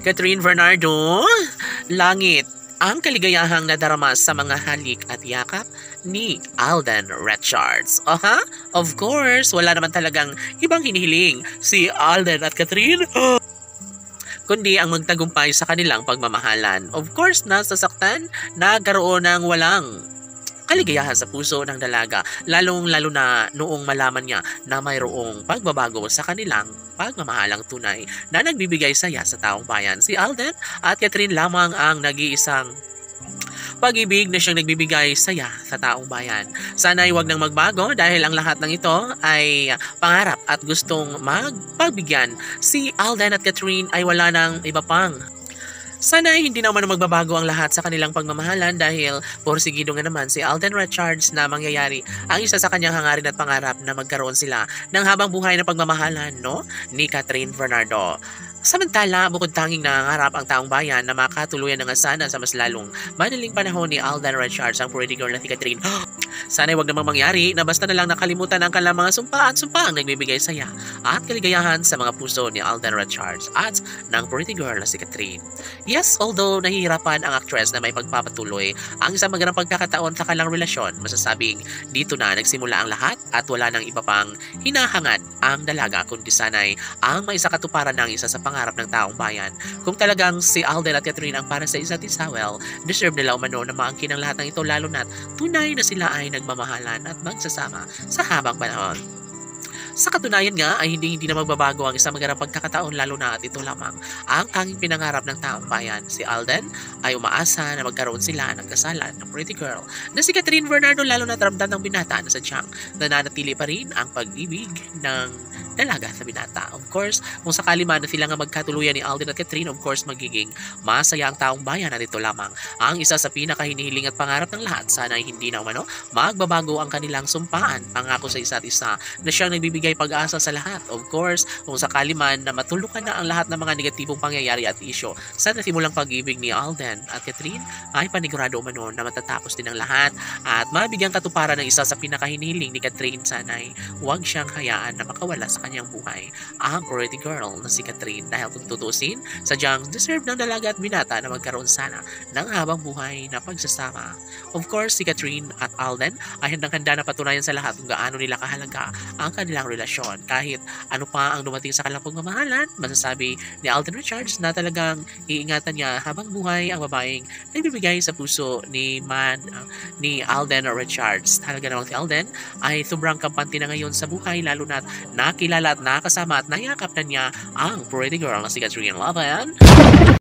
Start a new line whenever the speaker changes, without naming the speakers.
Catherine Bernardo, langit ang kaligayahang nadarama sa mga halik at yakap ni Alden Richards. Aha, of course, wala naman talagang ibang hinihiling si Alden at Catherine, kundi ang magtagumpay sa kanilang pagmamahalan. Of course, nasasaktan, nagkaroon ng walang kaligayahan sa puso ng dalaga, lalong-lalo na noong malaman niya na mayroong pagbabago sa kanilang pagmamahalang tunay na nagbibigay saya sa taong bayan. Si Alden at Catherine lamang ang nag-iisang pag-ibig na siyang nagbibigay saya sa taong bayan. Sana'y wag nang magbago dahil ang lahat ng ito ay pangarap at gustong magpagbigyan. Si Alden at Catherine ay wala nang iba pang sana hindi naman magbabago ang lahat sa kanilang pagmamahalan dahil porsigido nga naman si Alden Richards na mangyayari ang isa sa kanyang hangarin at pangarap na magkaroon sila ng habang buhay na pagmamahalan, no, ni Catherine Bernardo. Samantala, bukod tanging nangangarap ang taong bayan na makatuluyan ng asana sa mas lalong madaling panahon ni Alden Richards ang pretty girl na si Catherine. Sana'y wag namang mangyari na basta na lang nakalimutan ang kanilang mga sumpa at sumpa ang nagbibigay saya at kaligayahan sa mga puso ni Alden Richards at ng pretty girl na si Catherine. Yes, although nahihirapan ang actress na may pagpapatuloy ang isang magandang pagkakataon sa kanilang relasyon, masasabing dito na nagsimula ang lahat at wala nang iba pang hinahangad ang dalaga kundi sana'y ang maisakatuparan ng isa sa pangarap ng taong bayan. Kung talagang si Alden at Catherine ang para sa isa't isa, well, deserve nila umano na maangkin ang lahat ng ito lalo na't tunay na sila ay nagmamahalan at magsasama sa habang panahon. Sa katunayan nga ay hindi na magbabago ang isang magandang pagkakataon lalo na at ito lamang ang tanging pinangarap ng taong bayan. Si Alden ay umaasa na magkaroon sila ng kasalan ng pretty girl na si Catherine Bernardo lalo na ramdam ng binata na sadyang nananatili pa rin ang pag-ibig ng dalaga sa binata. Of course, kung sakali man na sila nga magkatuluyan ni Alden at Catherine, of course, magiging masaya ang taong bayan at ito lamang ang isa sa pinakahinihiling at pangarap ng lahat. Sana ay hindi na umano magbabago ang kanilang sumpaan, pangako sa isa't isa na siyang nagbibigay pag-asa sa lahat. Of course, kung sakali man na matulukan na ang lahat ng mga negatibong pangyayari at isyo sa nasimulang pag-ibig ni Alden at Catherine, ay panigurado umano na matatapos din ang lahat at mabigyan katuparan ng isa sa pinakahinihiling ni Catherine. Sana'y huwag siyang hayaan na makawala sa kanyang buhay ang pretty girl na si Catherine dahil kung tutusin, sadyang deserve ng dalaga at binata na magkaroon sana ng habang buhay na pagsasama. Of course, si Catherine at Alden ay handang-handa na patunayan sa lahat kung gaano nila kahalaga ang kanilang relasyon. Kahit ano pa ang dumating sa kanilang pagmamahalan, masasabi ni Alden Richards na talagang iingatan niya habang buhay ang babaeng nagbibigay sa puso ni Alden Richards. Talaga namang si Alden ay sobrang kampante na ngayon sa buhay lalo na nakilala at nakasama at nayakap na niya ang pretty girl na si Catherine. Laban!